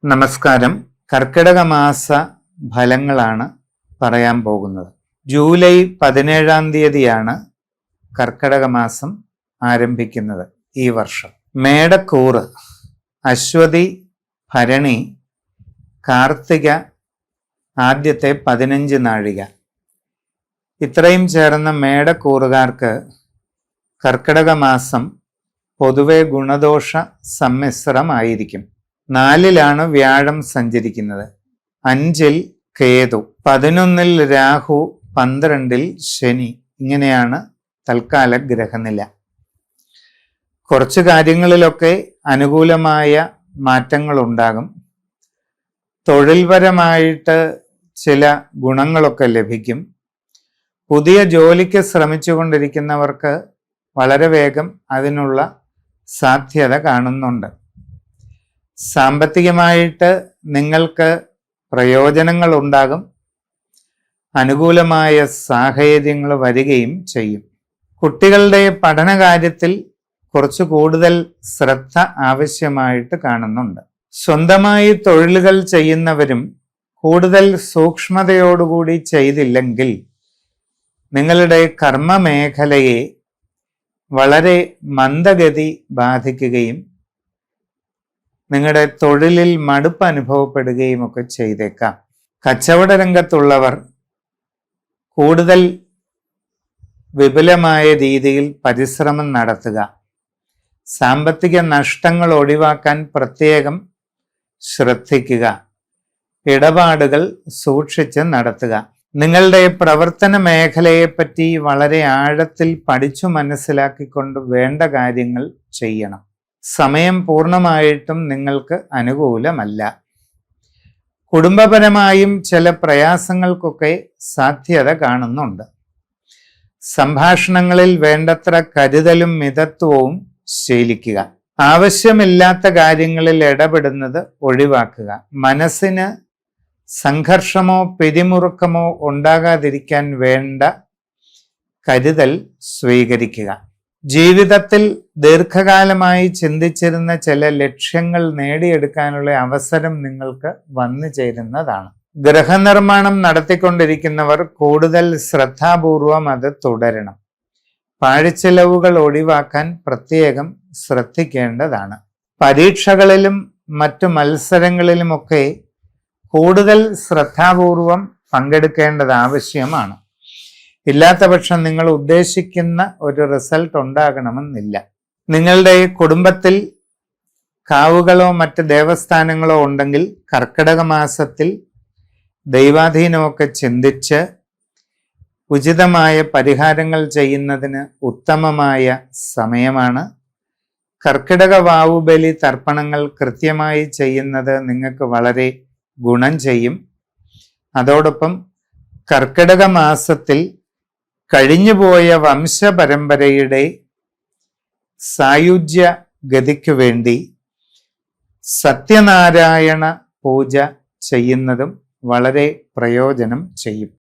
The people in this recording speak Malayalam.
നമസ്കാരം. കർക്കിടക മാസ ഫലങ്ങളാണ് പറയാൻ പോകുന്നത്. ജൂലൈ 17 തീയതിയാണ് കർക്കിടക മാസം ആരംഭിക്കുന്നത് ഈ വർഷം. മേടക്കൂറ്, അശ്വതി, ഭരണി, കാർത്തിക ആദ്യത്തെ 15 നാഴിക, ഇത്രയും ചേർന്ന മേടക്കൂറുകാർക്ക് കർക്കിടക മാസം പൊതുവെ ഗുണദോഷ സമ്മിശ്രമായിരിക്കും. 4-ലാണ് വ്യാഴം സഞ്ചരിക്കുന്നത്, 5-ൽ കേതു, 11-ൽ രാഹു, 12-ൽ ശനി. ഇങ്ങനെയാണ് തൽക്കാല ഗ്രഹനില. കുറച്ച് കാര്യങ്ങളിലൊക്കെ അനുകൂലമായ മാറ്റങ്ങൾ ഉണ്ടാകും. തൊഴിൽപരമായിട്ട് ചില ഗുണങ്ങളൊക്കെ ലഭിക്കും. പുതിയ ജോലിക്ക് ശ്രമിച്ചുകൊണ്ടിരിക്കുന്നവർക്ക് വളരെ വേഗം അതിനുള്ള സാധ്യത കാണുന്നുണ്ട്. സാമ്പത്തികമായിട്ട് നിങ്ങൾക്ക് പ്രയോജനങ്ങൾ ഉണ്ടാകും. അനുകൂലമായ സാഹചര്യങ്ങൾ വരികയും ചെയ്യും. കുട്ടികളുടെ പഠനകാര്യത്തിൽ കുറച്ച് കൂടുതൽ ശ്രദ്ധ ആവശ്യമായിട്ട് കാണുന്നുണ്ട്. സ്വന്തമായി തൊഴിലുകൾ ചെയ്യുന്നവരും കൂടുതൽ സൂക്ഷ്മതയോടുകൂടി ചെയ്തില്ലെങ്കിൽ നിങ്ങളുടെ കർമ്മ മേഖലയെ വളരെ മന്ദഗതി ബാധിക്കുകയും നിങ്ങളുടെ തൊഴിലിൽ മടുപ്പ് അനുഭവപ്പെടുകയും ഒക്കെ ചെയ്തേക്കാം. കച്ചവട രംഗത്തുള്ളവർ കൂടുതൽ വിപുലമായ രീതിയിൽ പരിശ്രമം നടത്തുക. സാമ്പത്തിക നഷ്ടങ്ങൾ ഒഴിവാക്കാൻ പ്രത്യേകം ശ്രദ്ധിക്കുക. ഇടപാടുകൾ സൂക്ഷിച്ച് നടത്തുക. നിങ്ങളുടെ പ്രവർത്തന മേഖലയെപ്പറ്റി വളരെ ആഴത്തിൽ പഠിച്ചു മനസ്സിലാക്കിക്കൊണ്ട് വേണ്ട കാര്യങ്ങൾ ചെയ്യണം. സമയം പൂർണ്ണമായിട്ടും നിങ്ങൾക്ക് അനുകൂലമല്ല. കുടുംബപരമായും ചില പ്രയാസങ്ങൾക്കൊക്കെ സാധ്യത കാണുന്നുണ്ട്. സംഭാഷണങ്ങളിൽ വേണ്ടത്ര കരുതലും മിതത്വവും ശീലിക്കുക. ആവശ്യമില്ലാത്ത കാര്യങ്ങളിൽ ഇടപെടുന്നത് ഒഴിവാക്കുക. മനസ്സിന് സംഘർഷമോ പിരിമുറുക്കമോ ഉണ്ടാകാതിരിക്കാൻ വേണ്ട കരുതൽ സ്വീകരിക്കുക. ജീവിതത്തിൽ ദീർഘകാലമായി ചിന്തിച്ചിരുന്ന ചില ലക്ഷ്യങ്ങൾ നേടിയെടുക്കാനുള്ള അവസരം നിങ്ങൾക്ക് വന്നു ചേരുന്നതാണ്. ഗൃഹനിർമ്മാണം നടത്തിക്കൊണ്ടിരിക്കുന്നവർ കൂടുതൽ ശ്രദ്ധാപൂർവം അത് തുടരണം. പാഴ്ചെലവുകൾ ഒഴിവാക്കാൻ പ്രത്യേകം ശ്രദ്ധിക്കേണ്ടതാണ്. പരീക്ഷകളിലും മറ്റു മത്സരങ്ങളിലുമൊക്കെ കൂടുതൽ ശ്രദ്ധാപൂർവം പങ്കെടുക്കേണ്ടത് ആവശ്യമാണ്. ഇല്ലാത്ത പക്ഷം നിങ്ങൾ ഉദ്ദേശിക്കുന്ന ഒരു റിസൾട്ട് ഉണ്ടാകണമെന്നില്ല. നിങ്ങളുടെ കുടുംബത്തിൽ കാവുകളോ മറ്റ് ദേവസ്ഥാനങ്ങളോ ഉണ്ടെങ്കിൽ കർക്കിടക മാസത്തിൽ ദൈവാധീനമൊക്കെ ചിന്തിച്ച് ഉചിതമായ പരിഹാരങ്ങൾ ചെയ്യുന്നതിന് ഉത്തമമായ സമയമാണ്. കർക്കിടക വാവുബലി തർപ്പണങ്ങൾ കൃത്യമായി ചെയ്യുന്നത് നിങ്ങൾക്ക് വളരെ ഗുണം ചെയ്യും. അതോടൊപ്പം കർക്കിടക മാസത്തിൽ കഴിഞ്ഞുപോയ വംശപരമ്പരയുടെ സായുജ്യ ഗതിക്കു വേണ്ടി സത്യനാരായണ പൂജ ചെയ്യുന്നതും വളരെ പ്രയോജനം ചെയ്യും.